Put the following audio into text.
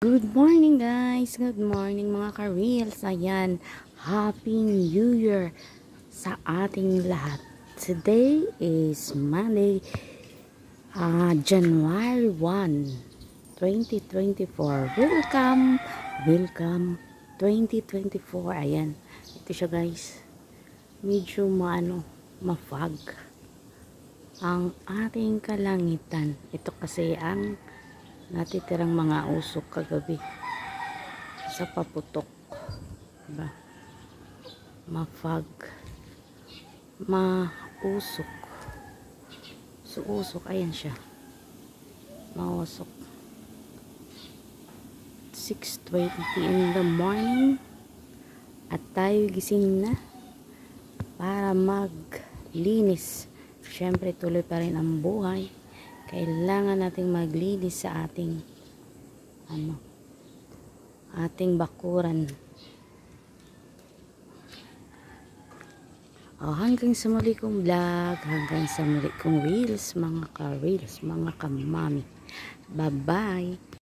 Good morning guys! Good morning mga ka-reels! Ayan, Happy New Year sa ating lahat. Today is Monday, January 1, 2024. Welcome 2024. Ayan, ito siya guys. Medyo mafog ang ating kalangitan. Ito kasi ang natitirang mga usok kagabi sa paputok, diba? Mafog, mausok, suusok, ayan siya, mausok. 6:20 in the morning at tayo gising na para maglinis. Syempre tuloy pa rin ang buhay, kailangan nating maglinis sa ating ating bakuran. Hanggang sa muli kong vlog, hanggang sa muli kong reels mga ka-reels, mga ka-mami. Bye bye.